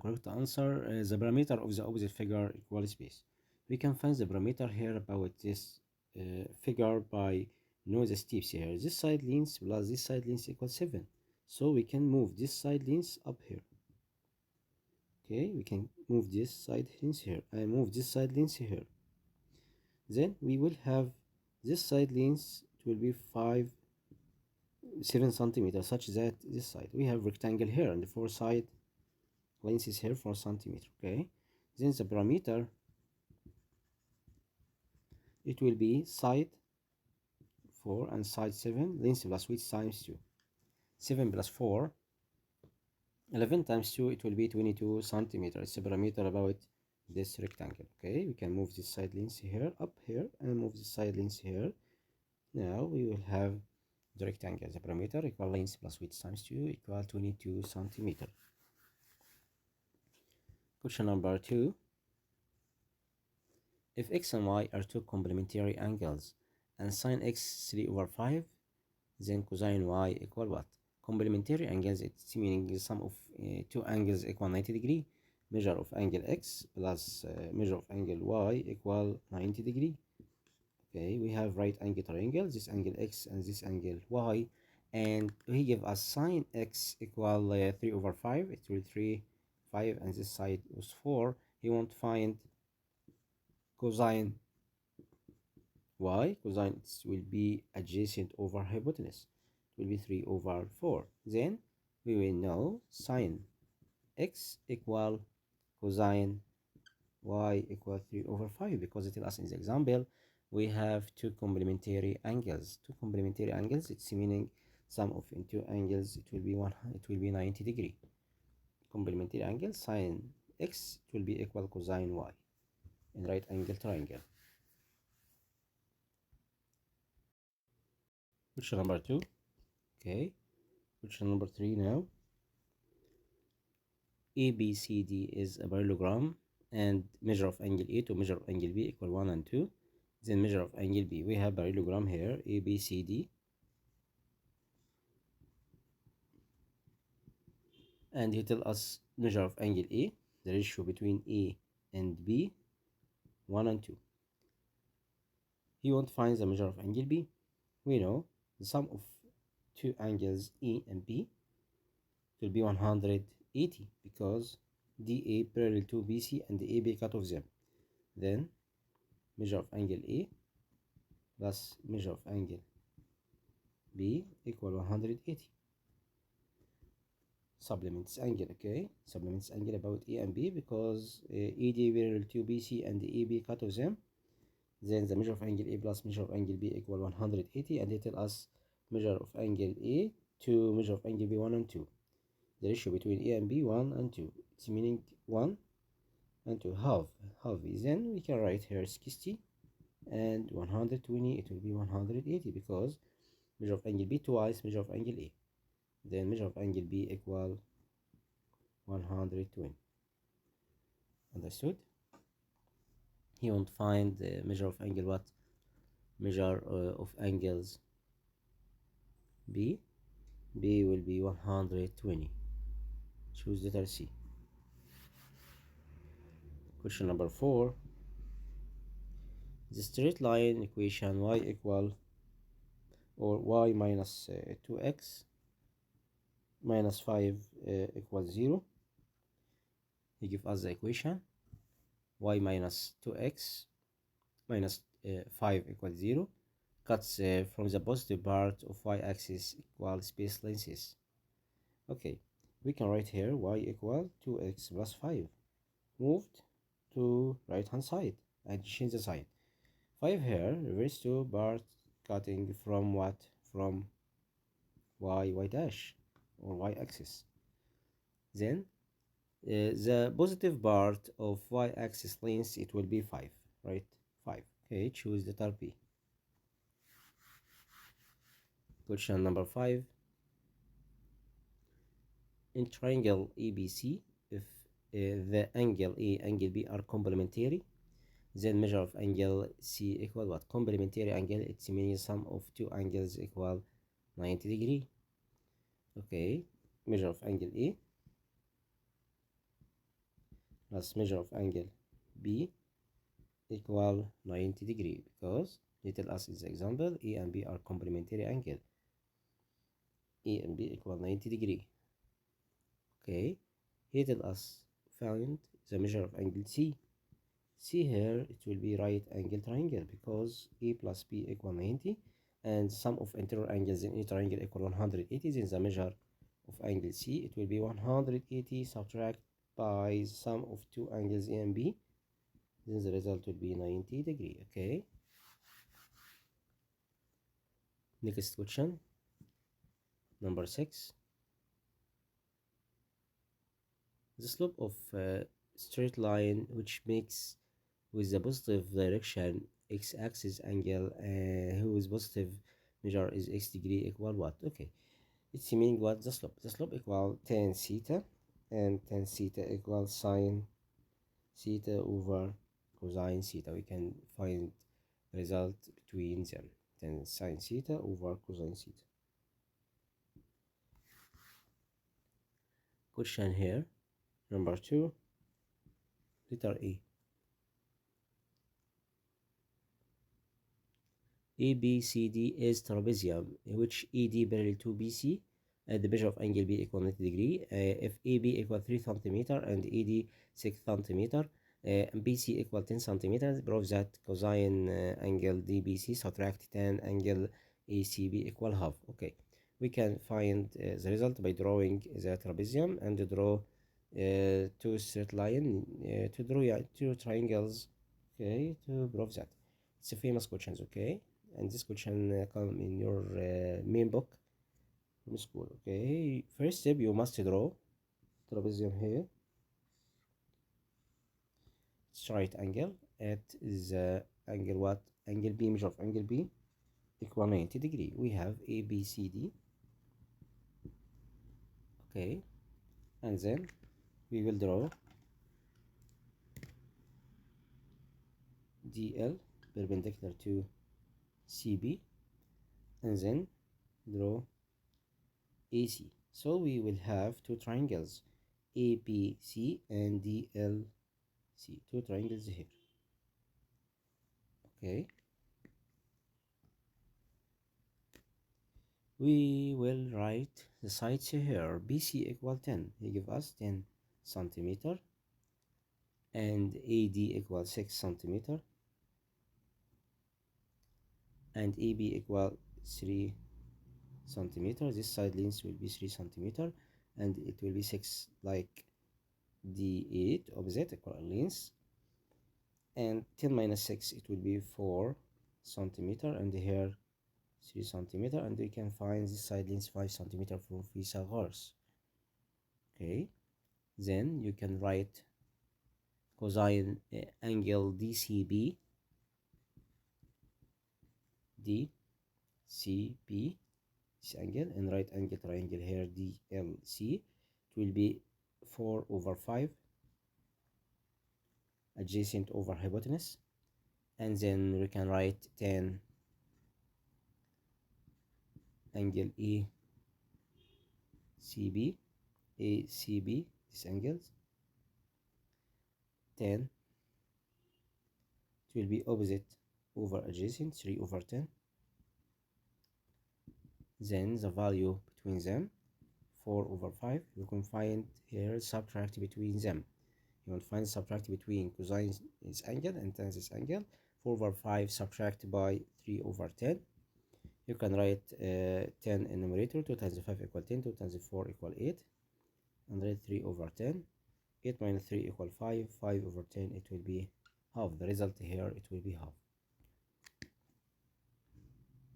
correct answer. The parameter of the opposite figure equal space. We can find the parameter here about this figure by know the steps here. This side length plus this side length equals 7. So we can move this side length up here. Okay, we can move this side length here and move this side length here. Then we will have this side length, it will be 7 centimeters, such that this side we have rectangle here and the four side length is here 4 centimeters. Okay, then the parameter, it will be side 4 and side 7, length plus width times 2. 7 plus 4, 11 times 2, it will be 22 centimeters. It's a parameter about this rectangle. Okay, we can move this side length here up here and move this side length here. Now we will have the rectangle. The parameter equal length plus width times 2 equal 22 centimeters. Question number 2. If x and y are two complementary angles and sine x 3/5, then cosine y equal what? Complementary angles, it's meaning the sum of two angles equal 90 degree. Measure of angle x plus measure of angle y equal 90 degree. Okay, we have right angle triangle, this angle x and this angle y, and he give us sine x equal 3/5. It will 3, 5, and this side was 4. He want to find cosine y. Cosine will be adjacent over hypotenuse. It will be 3/4. Then we will know sine x equal cosine y equal 3/5, because it tells us in the example we have two complementary angles. Two complementary angles, it's meaning sum of in two angles, it will be 90 degree. Complementary angle sine x, it will be equal cosine y in right angle triangle. Question number 2. Okay, question number 3 now. ABCD is a parallelogram, and measure of angle A to measure of angle B equal 1 and 2. Then measure of angle B. We have parallelogram here, ABCD, and he tell us measure of angle A, the ratio between A and B, 1 and 2. He won't find the measure of angle B. We know the sum of two angles A and B will be 180, because DA parallel to BC and the AB cut off them. Then measure of angle A plus measure of angle B equal 180. Supplements angle. Okay, supplements angle about A and B, because AD parallel to BC and the AB cut off them. Then the measure of angle A plus measure of angle B equal 180, and they tell us measure of angle A to measure of angle B 1 and 2. The ratio between A and B 1 and 2. It's meaning 1 and 2 half. Then we can write here 60 and 120. It will be 180, because measure of angle B twice measure of angle A. Then measure of angle B equal 120. Understood? He won't find the measure of angle what? Measure of angles B. B will be 120. Choose letter C. Question number 4. The straight line equation y equal or y minus 2x minus 5 equals 0. He give us the equation y minus 2x minus 5 equals 0. Cuts from the positive part of y-axis equal space lengths. Okay, we can write here y equal 2x plus 5. Moved to right hand side and change the sign. 5 here reverse to part cutting from what? From y dash or y-axis. Then the positive part of y-axis length, it will be 5, right? 5. Okay, choose letter B. Question number 5. In triangle ABC, if the angle A angle B are complementary, then measure of angle C equal what? Complementary angle, it's meaning sum of two angles equal 90 degree. Okay, measure of angle A plus measure of angle B equal 90 degree, because they tell us in the example A and B are complementary angle. A and B equal 90 degree. Okay, he tell us find the measure of angle C. See here, it will be right angle triangle, because A plus B equal 90, and sum of interior angles in a triangle equal 180. Then the measure of angle C, it will be 180 subtract by sum of two angles A and B. Then the result will be 90 degree. Okay, next question, number 6. The slope of a straight line which makes with the positive direction x-axis angle whose positive measure is x degree equal what? Okay, it's meaning what? The slope equal tan theta, and tan theta equals sine theta over cosine theta. We can find result between them, tan sine theta over cosine theta. Question here, number 2, letter A. ABCD is trapezium, which ED parallel to BC at the measure of angle B equal 90 degree. If AB equal 3 centimeter and ED 6 centimeter, and BC equal 10 centimeters, prove that cosine angle DBC subtract tan angle ACB equal half. Okay, we can find the result by drawing the trapezium and draw two straight line to draw two triangles. Okay, to prove that. It's a famous questions. Okay, and this question come in your main book from school. Okay, first step, you must draw trapezium here. It's right angle at the angle what? Angle B, measure of angle B equal 90 degree. We have ABCD. Okay, and then we will draw DL perpendicular to CB, and then draw AC. So we will have two triangles, ABC and DLC, two triangles here. Okay, we will write the sides here. BC equal 10, he give us 10 centimeter, and AD equal 6 centimeter, and AB equal 3 centimeter. This side length will be 3 centimeter, and it will be 6 like D8 opposite equal length, and 10 minus 6, it will be 4 centimeter, and here 3 centimeter, and we can find this side length 5 centimeter from Pythagoras. Okay, then you can write cosine angle DCB, this angle, and right angle triangle here DLC. It will be 4 over 5 adjacent over hypotenuse, and then we can write 10 angle ACB, this angles 10, it will be opposite over adjacent, 3 over 10. Then the value between them 4 over 5. You can find here subtract between them. You will find subtract between cosine this angle and tan this angle. 4 over 5 subtract by 3 over 10. You can write 10 in numerator. 2 times 5 equal 10. 2 times 4 equal 8. And write 3 over 10. 8 minus 3 equal 5. 5 over 10, it will be half. The result here, it will be half.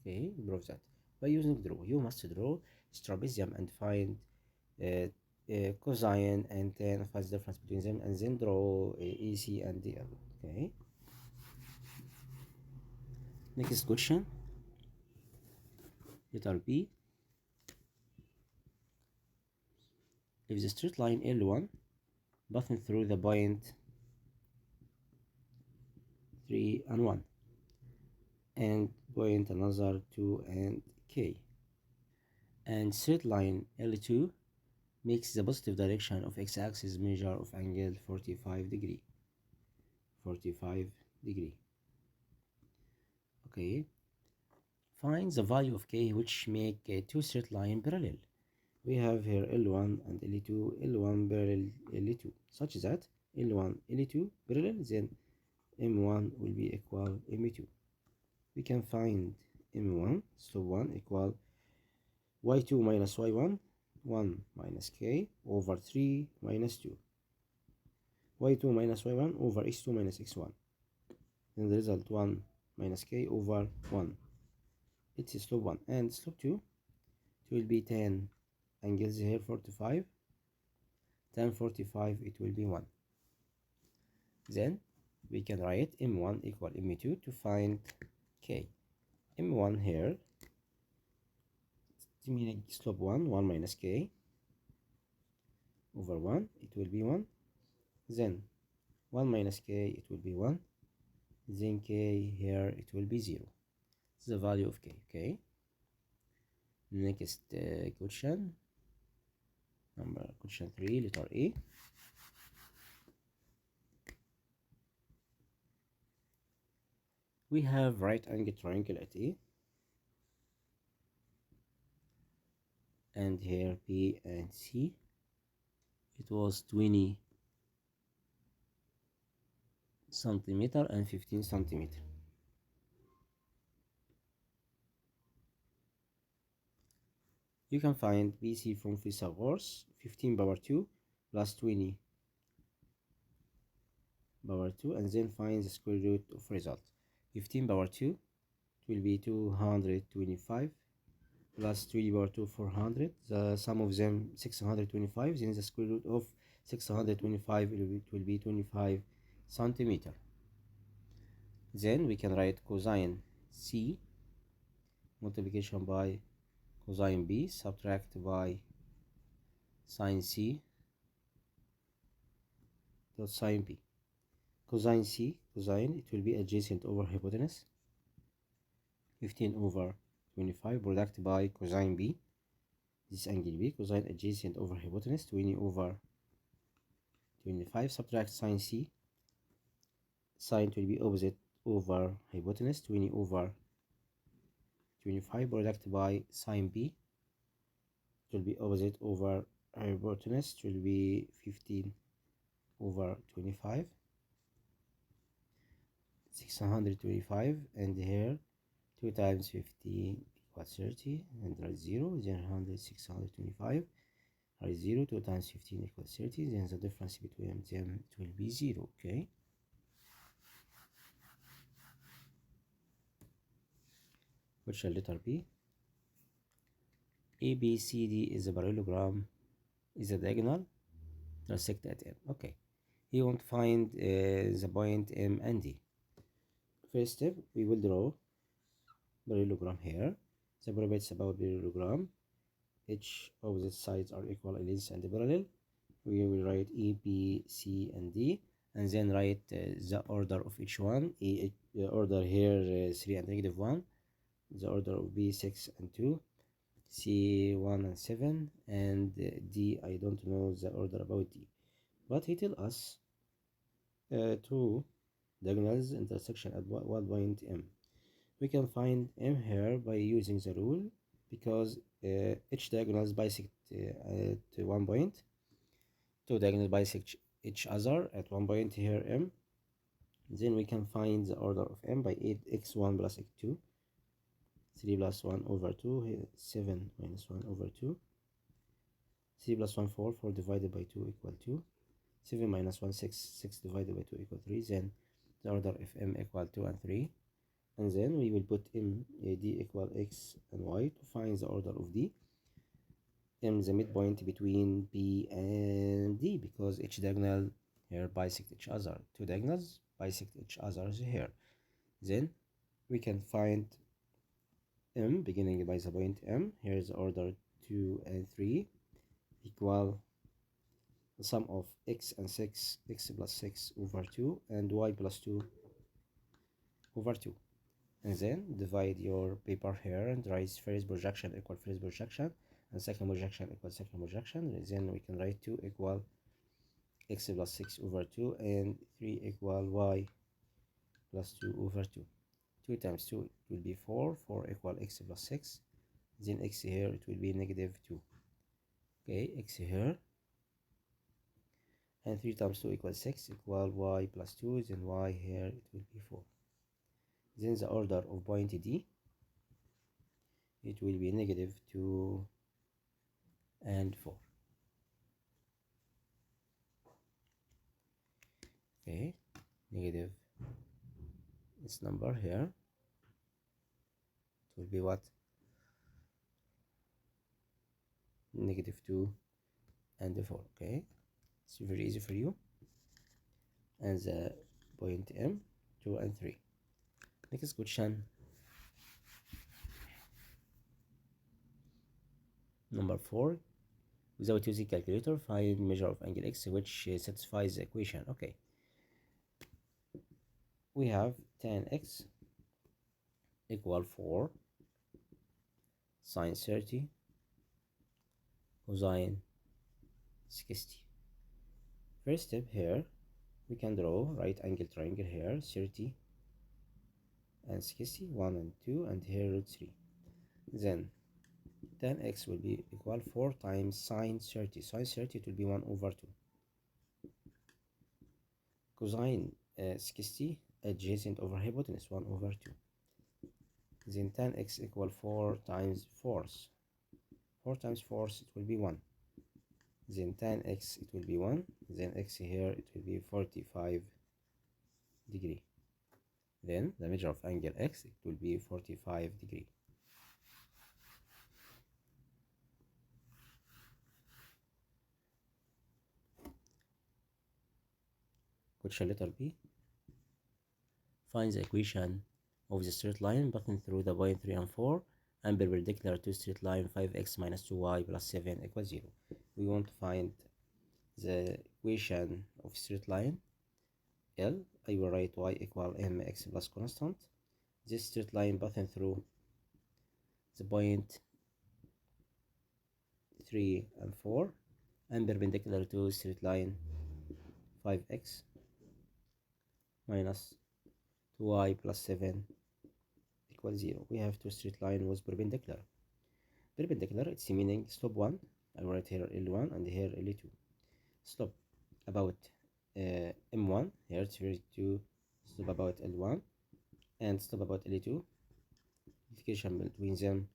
Okay, prove that by using draw. You must draw trapezium and find cosine and tan, find the difference between them, and then draw AC and DL. Okay, next question, letter B. If the straight line L1 passing through the point 3 and 1 and point another 2 and K, and straight line L2 makes the positive direction of x-axis measure of angle 45 degree. 45 degree. Okay. Find the value of k which make two straight line parallel. We have here L1 and L2, L1 parallel L2, such that L1, L2 parallel, then M1 will be equal M2. We can find M1, slope 1 equal y2 minus y1, 1 minus k over 3 minus 2. y2 minus y1 over x2 minus x1. Then the result 1 minus k over 1. It's slope 1. And slope 2, it will be 10 angles here 45. 10 45, it will be 1. Then we can write M1 equal M2 to find k. M1 here, meaning slope 1, 1 minus k over 1, it will be 1. Then 1 minus k, it will be 1. Then k here, it will be 0. It's the value of k. Okay. Next question. Question 3, letter A. We have right angle triangle at A, and here B and C. It was 20 centimeter and 15 centimeter. You can find BC from Pythagoras. 15 power 2 plus 20 power 2, and then find the square root of result. 15 power 2, it will be 225 plus 3 power 2, 400. The sum of them 625. Then the square root of 625, it will be 25 centimeter. Then we can write cosine C multiplication by cosine B subtract by sine C dot sine B. Cosine C, cosine, it will be adjacent over hypotenuse. 15 over 25 product by cosine B, this angle B, cosine adjacent over hypotenuse, 20 over 25 subtract sine C. Sine will be opposite over hypotenuse, 20 over 25 product by sine B. It will be opposite over hypotenuse, it will be 15 over 25. 625, and here 2 times 15 equals 30, and write 0, then 100, 625, write 0, 2 times 15 equals 30, then the difference between them, it will be 0. Okay. Question letter B. ABCD is a parallelogram, is a diagonal, intersect at M. Okay. You want to find the point M and D. First step, we will draw parallelogram here. The properties about parallelogram: each opposite sides are equal in length and parallel. We will write E, B, C, and D, and then write the order of each one. Order here 3 and negative 1. The order of B 6 and 2. C 1 and 7, and D, I don't know the order about D, but he tell us two diagonals intersection at one point M. We can find M here by using the rule, because each diagonals bisect at one point. Two diagonals bisect each other at one point here M. Then we can find the order of M by 8x1 plus x2, 3 plus 1 over 2, here 7 minus 1 over 2, 3 plus 1 4, 4 divided by 2 equal 2, 7 minus 1 6, 6 divided by 2 equal 3. Then the order of M equal 2 and 3, and then we will put M D equal x and y to find the order of D. M the midpoint between B and D, because each diagonal here bisect each other. Two diagonals bisect each other here. Then we can find M beginning by the point M. Here is the order 2 and 3 equal the sum of x and 6, x plus 6 over 2, and y plus 2 over 2. And then divide your paper here and write first projection equal first projection, and second projection equals second projection. Then we can write 2 equal x plus 6 over 2 and 3 equal y plus 2 over 2. 2 times 2 it will be 4. 4 equal x plus 6. Then x here it will be negative 2. Okay, x here. And 3 times 2 equals 6 equal y plus 2. Then y here it will be 4. Then the order of point D, it will be negative 2 and 4. Okay, negative this number here, it will be what? Negative 2 and 4. Okay, it's very easy for you. And the point M, 2 and 3. Next question, number 4. Without using calculator, find measure of angle x which satisfies the equation. Okay, we have tan x equal 4 sine 30 cosine 60. First step here, we can draw right angle triangle here, 30 and 60, 1 and 2, and here root 3. Then tan x will be equal 4 times sine 30. Sine 30 it will be 1 over 2. Cosine 60 adjacent over hypotenuse 1 over 2. Then tan x equal 4 times force. 4 times force it will be 1. Then tan x it will be 1. Then x here it will be 45 degree. Then the measure of angle x it will be 45 degree. Question letter B. Find the equation of the straight line passing through the point 3 and 4 and perpendicular to straight line 5x minus 2y plus 7 equals 0. We want to find the equation of straight line L. I will write y equal mx plus constant. This straight line passing through the point 3 and 4 and perpendicular to straight line 5x minus 2y plus 7 equals 0. We have two straight line with perpendicular. Perpendicular, it's meaning slope 1. I will write here L1 and here L2. Slope about M1, here it's very to slope about L1 and slope about L2. Multiplication between them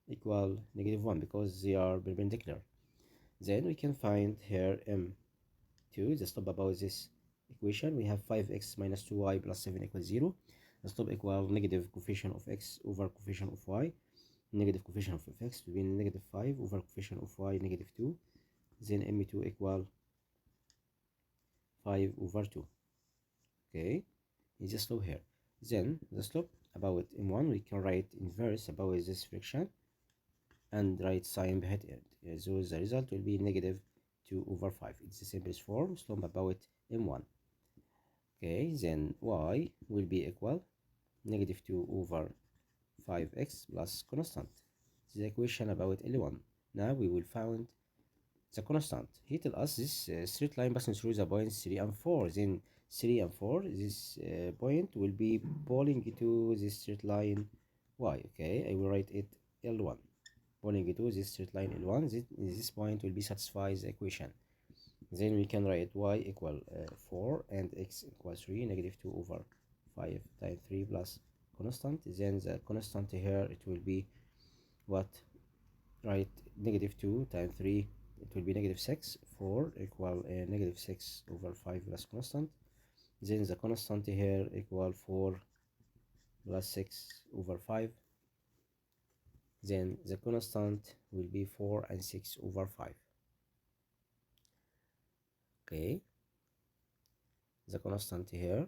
equal negative 1 because they are perpendicular. Then we can find here M2, the slope about this equation. We have 5x minus 2y plus 7 equals 0. The slope equal negative coefficient of x over coefficient of y. Negative coefficient of x will be negative 5 over coefficient of y negative 2. Then M2 equal 5 over 2. Okay, it's the slope here. Then the slope about M1 we can write inverse about this friction and write sign behind it. So the result will be negative 2 over 5. It's the simplest form, slope about M1. Okay, then y will be equal negative 2 over 5x plus constant. This is the equation about L1. Now we will find the constant. He tells us this straight line passing through the points 3 and 4. Then 3 and 4, this point will be pulling to this straight line y. Okay, I will write it L1. Pulling to this straight line L1, this point will be satisfies the equation. Then we can write y equal 4 and x equals 3, negative 2 over 5 times 3 plus constant. Then the constant here it will be what? Right, negative 2 times 3 it will be negative 6. 4 equal negative 6 over 5 plus constant. Then the constant here equal 4 plus 6 over 5. Then the constant will be 4 and 6 over 5. Okay, the constant here it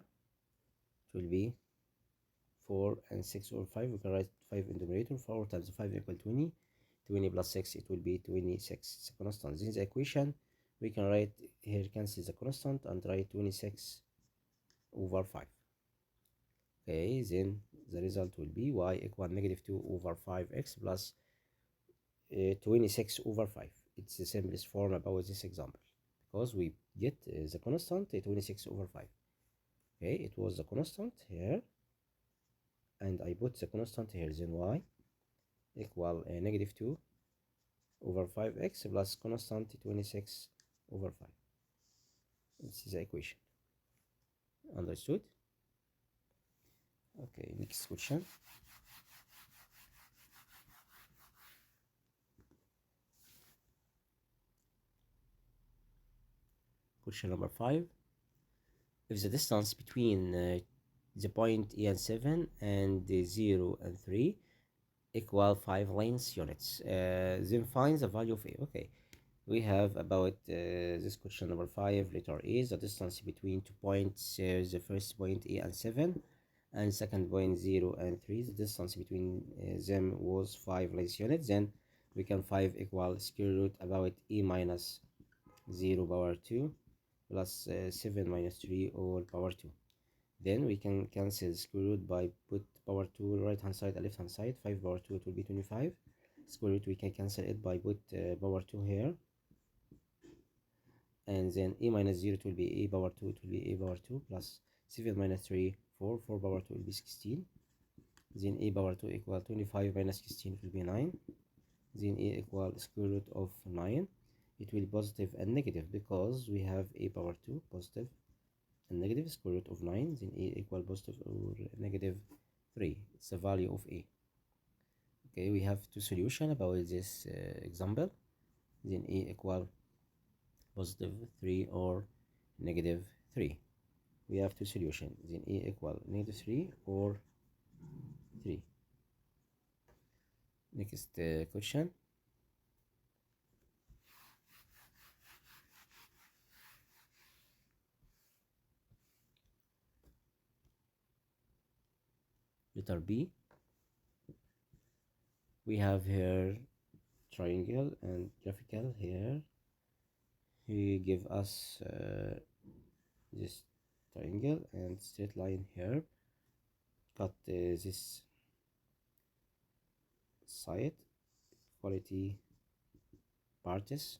will be 4 and 6 over 5. We can write 5 in the numerator. 4 times 5 equal 20. 20 plus 6 it will be 26. It's a constant. This is the equation. We can write here, cancel the constant and write 26 over 5. Okay, then the result will be y equal negative 2 over 5x plus 26 over 5. It's the simplest form about this example because we get the constant 26 over 5. Okay, it was the constant here, and I put the constant here, then y equal negative 2 over 5x plus constant 26 over 5. This is the equation. Understood? Okay, next question. Question number 5. If the distance between the point E and 7 and the 0 and 3 equal 5 length units, then find the value of A. Okay, we have about this question number 5, letter A, the distance between 2 points, the first point A and 7 and second point 0 and 3, the distance between them was 5 length units. Then we can 5 equal square root about E minus 0 power 2 plus 7 minus 3 all power 2. Then we can cancel square root by put power 2 right hand side and left hand side. 5 power 2 it will be 25. Square root we can cancel it by put power 2 here, and then A minus 0 it will be A power 2, it will be A power 2 plus 7 minus 3 4 power 2 will be 16. Then A power 2 equal 25 minus 16 it will be 9. Then A equal square root of 9. It will be positive and negative because we have A power 2 positive and negative. Square root of 9, then A equal positive or negative 3. It's the value of A. Okay, we have two solutions about this example. Then A equal positive 3 or negative 3. We have two solutions. Then A equal negative 3 or 3. Next question. Letter B. We have here triangle and graphical here. He give us this triangle and straight line here. Cut this side quality parts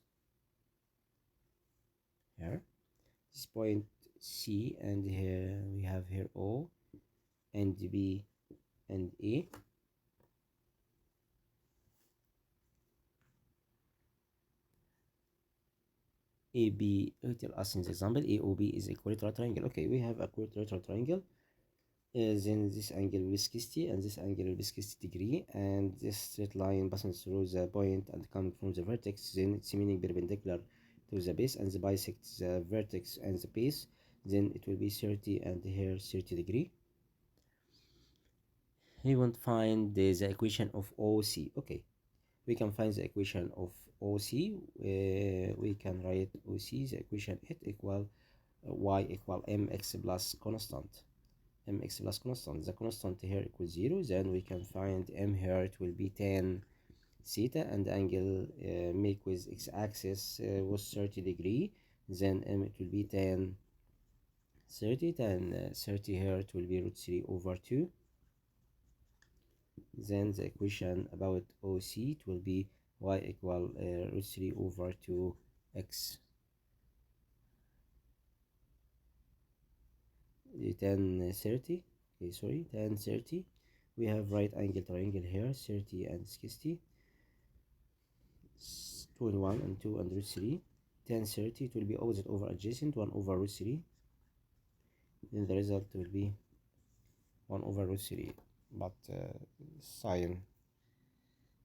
here. This point C, and here we have here O and B and A. AB, tell us in the example AOB is equilateral triangle. Okay, we have a equilateral triangle. Then this angle will be 60 and this angle will be 60 degree, and this straight line passing through the point and coming from the vertex, then it's meaning perpendicular to the base and the bisect the vertex and the base, then it will be 30 and here 30 degree. We want to find the equation of OC. Okay, we can find the equation of OC. We can write OC, the equation it equal y equal mx plus constant. Mx plus constant, the constant here equals 0, then we can find m here, it will be tan theta, and the angle make with x-axis was 30 degree, then m it will be tan 30, tan 30 here it will be root 3 over 2. Then the equation about OC it will be y equal root 3 over 2 x tan 30. Okay, sorry, tan 30. We have right angle triangle here, 30 and 60, 21 and 2 and root 3. Tan 30 it will be opposite over adjacent, 1 over root 3. Then the result will be 1 over root 3, but sine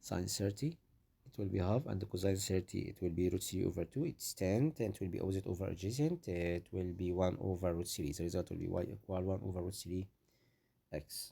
30 it will be half, and the cosine 30 it will be root 3 over 2. It's tan, it will be opposite over adjacent, it will be 1 over root 3. The result will be y equal 1 over root 3 x.